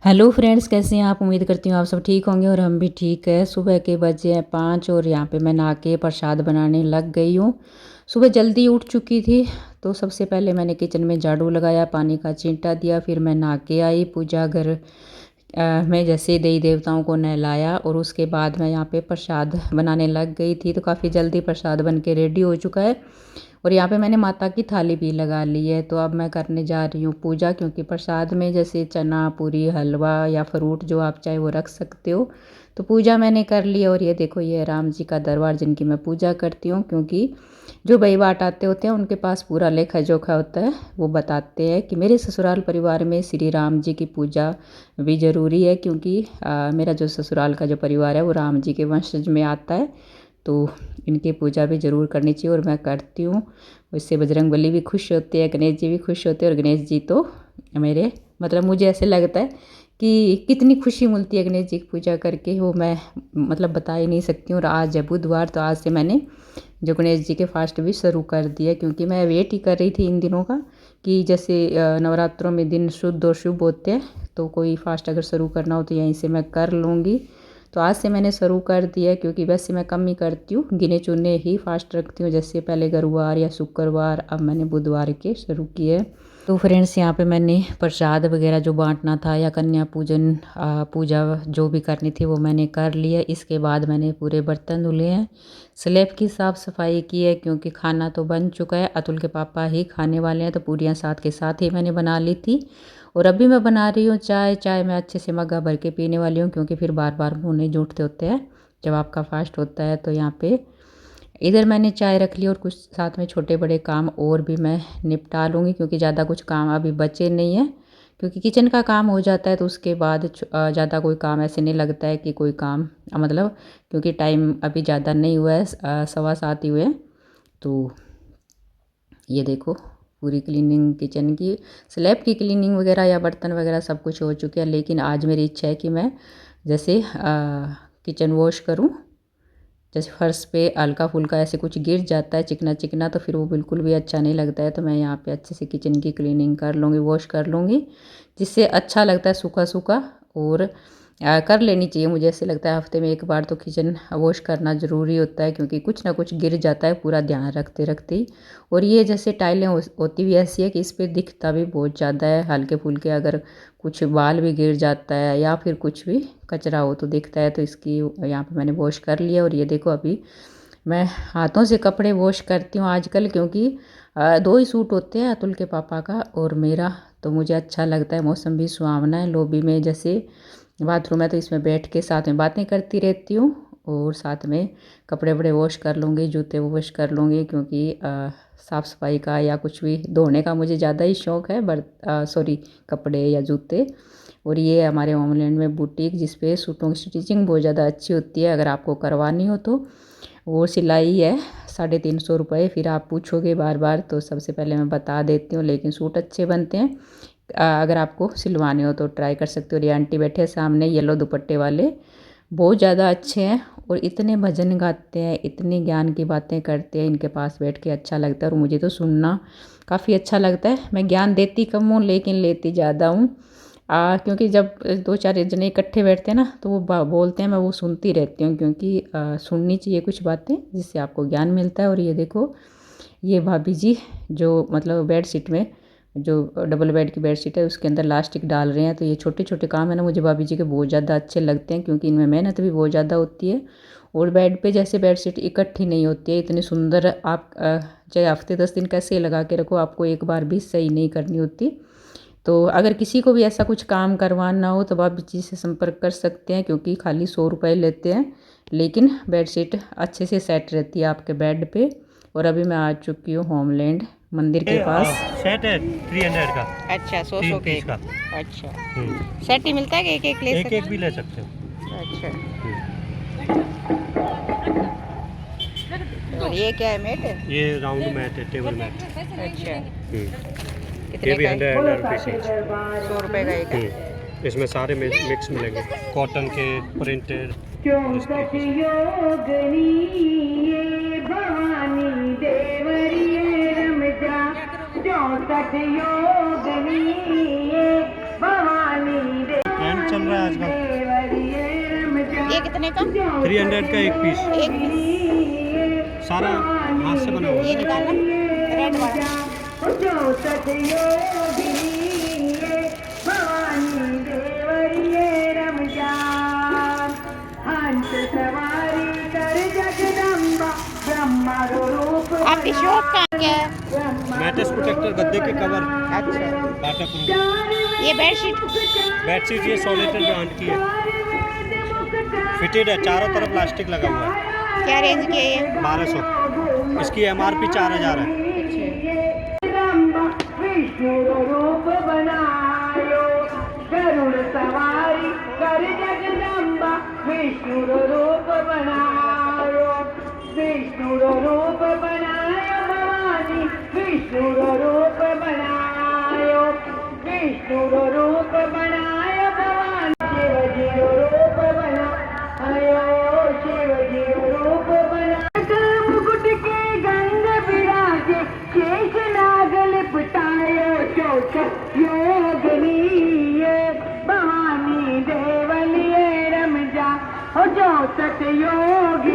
Hello friends, कैसे हैं आप। उम्मीद करती हूँ आप सब ठीक होंगे और हम भी ठीक है। सुबह के बजे हैं 5 और यहाँ पे मैं नहा के प्रसाद बनाने लग गई हूँ। सुबह जल्दी उठ चुकी थी तो सबसे पहले मैंने किचन में झाड़ू लगाया, पानी का छींटा दिया, फिर मैं नहा के आई। पूजा घर में जैसे देवी देवताओं को नहलाया और उसके बाद मैं यहाँ पे प्रसाद बनाने लग गई थी। तो काफ़ी जल्दी प्रसाद बन के रेडी हो चुका है और यहाँ पे मैंने माता की थाली भी लगा ली है। तो अब मैं करने जा रही हूँ पूजा, क्योंकि प्रसाद में जैसे चना, पूरी, हलवा या फ्रूट जो आप चाहे वो रख सकते हो। तो पूजा मैंने कर ली और ये देखो, ये राम जी का दरबार जिनकी मैं पूजा करती हूँ, क्योंकि जो बही बाट आते होते हैं उनके पास पूरा लेखा जोखा होता है। वो बताते हैं कि मेरे ससुराल परिवार में श्री राम जी की पूजा भी ज़रूरी है, क्योंकि मेरा जो ससुराल का जो परिवार है वो राम जी के वंशज में आता है। तो इनकी पूजा भी ज़रूर करनी चाहिए और मैं करती हूँ। इससे बजरंगबली भी खुश होते हैं, गणेश जी भी खुश होते हैं। और गणेश जी तो मेरे मतलब मुझे ऐसे लगता है कि कितनी खुशी मिलती है गणेश जी की पूजा करके, वो मैं मतलब बता ही नहीं सकती हूँ। और आज है बुधवार, तो आज से मैंने जो गणेश जी के फास्ट भी शुरू कर दिया, क्योंकि मैं वेट ही कर रही थी इन दिनों का कि जैसे नवरात्रों में दिन शुद्ध और शुभ होते हैं, तो कोई फास्ट अगर शुरू करना हो तो यहीं से मैं कर लूँगी। तो आज से मैंने शुरू कर दिया, क्योंकि वैसे मैं कम ही करती हूँ, गिने चुने ही फास्ट रखती हूँ। जैसे पहले गुरुवार या शुक्रवार, अब मैंने बुधवार के शुरू किए। तो फ्रेंड्स, यहाँ पे मैंने प्रसाद वगैरह जो बांटना था या कन्या पूजन पूजा जो भी करनी थी वो मैंने कर लिया। इसके बाद मैंने पूरे बर्तन धुले हैं, स्लैब की साफ़ सफाई की है, क्योंकि खाना तो बन चुका है। अतुल के पापा ही खाने वाले हैं, तो पूरियाँ साथ के साथ ही मैंने बना ली थी। और अभी मैं बना रही हूँ चाय मैं अच्छे से मग्गा भर के पीने वाली हूँ, क्योंकि फिर बार बार मुँह नहीं जूठते होते हैं जब आपका फास्ट होता है। तो यहाँ पे इधर मैंने चाय रख ली और कुछ साथ में छोटे बड़े काम और भी मैं निपटा लूँगी, क्योंकि ज़्यादा कुछ काम अभी बचे नहीं है। क्योंकि किचन का काम हो जाता है तो उसके बाद ज़्यादा कोई काम ऐसे नहीं लगता है कि कोई काम मतलब, क्योंकि टाइम अभी ज़्यादा नहीं हुआ है, 7:15 ही हुए हैं। तो ये देखो, पूरी क्लीनिंग किचन की, स्लैब की क्लीनिंग वगैरह या बर्तन वगैरह सब कुछ हो चुके हैं। लेकिन आज मेरी इच्छा है कि मैं जैसे किचन वॉश करूं। जैसे फर्श पे हल्का फुल्का ऐसे कुछ गिर जाता है चिकना चिकना, तो फिर वो बिल्कुल भी अच्छा नहीं लगता है। तो मैं यहाँ पे अच्छे से किचन की क्लीनिंग कर लूँगी, वॉश कर लूँगी, जिससे अच्छा लगता है सूखा सूखा। और कर लेनी चाहिए, मुझे ऐसे लगता है हफ्ते में एक बार तो किचन वॉश करना ज़रूरी होता है, क्योंकि कुछ ना कुछ गिर जाता है पूरा ध्यान रखते रखते ही। और ये जैसे टाइलें होती भी ऐसी है कि इस पर दिखता भी बहुत ज़्यादा है, हल्के फुल्के अगर कुछ बाल भी गिर जाता है या फिर कुछ भी कचरा हो तो दिखता है। तो इसकी यहाँ पे मैंने वॉश कर लिया। और ये देखो, अभी मैं हाथों से कपड़े वॉश करती हूँ आजकल, क्योंकि 2 ही सूट होते हैं, अतुल के पापा का और मेरा। तो मुझे अच्छा लगता है, मौसम भी सुहावना है। लॉबी में जैसे बाथरूम है तो इसमें बैठ के साथ में बातें करती रहती हूँ और साथ में कपड़े वपड़े वॉश कर लूँगी, जूते वॉश कर लूँगी, क्योंकि साफ़ सफाई का या कुछ भी धोने का मुझे ज़्यादा ही शौक़ है। सॉरी, कपड़े या जूते। और ये हमारे होमलैंड में बुटीक, जिस पे सूटों की स्टिचिंग बहुत ज़्यादा अच्छी होती है, अगर आपको करवानी हो तो। वो सिलाई है 350 रुपये। फिर आप पूछोगे बार बार, तो सबसे पहले मैं बता देती हूँ, लेकिन सूट अच्छे बनते हैं। अगर आपको सिलवाने हो तो ट्राई कर सकते हो। और ये आंटी बैठे सामने येलो दुपट्टे वाले, बहुत ज़्यादा अच्छे हैं और इतने भजन गाते हैं, इतनी ज्ञान की बातें करते हैं, इनके पास बैठ के अच्छा लगता है। और मुझे तो सुनना काफ़ी अच्छा लगता है। मैं ज्ञान देती कम हूँ लेकिन लेती ज़्यादा हूँ। क्योंकि जब 2-4 जने इकट्ठे बैठते हैं ना, तो वो बोलते हैं, मैं वो सुनती रहती हूँ, क्योंकि सुननी चाहिए कुछ बातें जिससे आपको ज्ञान मिलता है। और ये देखो, ये भाभी जी जो मतलब बेड शीट में, जो डबल बेड की बेड शीट है उसके अंदर लास्टिक डाल रहे हैं। तो ये छोटे छोटे काम है ना, मुझे भाभी जी के बहुत ज़्यादा अच्छे लगते हैं, क्योंकि इनमें मेहनत भी बहुत ज़्यादा होती है। और बेड पे जैसे बेड शीट इकट्ठी नहीं होती है इतनी सुंदर, आप चाहे हफ्ते 10 दिन कैसे लगा के रखो, आपको एक बार भी सही नहीं करनी होती। तो अगर किसी को भी ऐसा कुछ काम करवाना हो तो आप जी से संपर्क कर सकते हैं, क्योंकि खाली 100 रुपये लेते हैं, लेकिन बेडशीट अच्छे से सेट रहती है आपके बेड पे। और अभी मैं आ चुकी हूँ होमलैंड मंदिर के पास। सेट है 300 का। अच्छा, 100 के का। अच्छा, सेट ही मिलता है कि एक ले एक एक भी ले सकते हो। अच्छा। और ये क्या है, मैट है? ये राउंड मैट है, टेबल मैट। अच्छा, ये भी 100 रुपीज़ ईच। 100 रुपये का एक है। इसमें सारे मिक्स मिलेंगे, कॉटन के, प्रिंटेड। चल रहा है आजकल। ये कितने का? 300 का एक पीस, एक पीस। सारा हाथ से बना हुआ ये है। निकालना रेड वाला। आपकी शॉप कहाँ क्या है? मैट्रेस प्रोटेक्टर, गद्दे के कवर, अच्छा, डाटा प्रूफ। ये बेडशीट बेडशीट ये सोलेटेड ब्रांड की है, फिटेड है, चारों तरफ प्लास्टिक लगा हुआ है। क्या रेंज की है ये? 1200। इसकी MRP 4000 है। रूप बनायो गरुड़ सवारी कर जगदम्बा, विष्णु रूप बनायो, विष्णु रूप बनायो भवानी, विष्णु रूप बनायो, विष्णु रूप बनायो भवानी, शिव जी रूप बनायो, शिव जी रूप बनायो, मुकुट के गंग विराजे, शेष नाग लिपटायो, चौक योगिनी भवानी देवलिए रम जा, हो जो सत योगी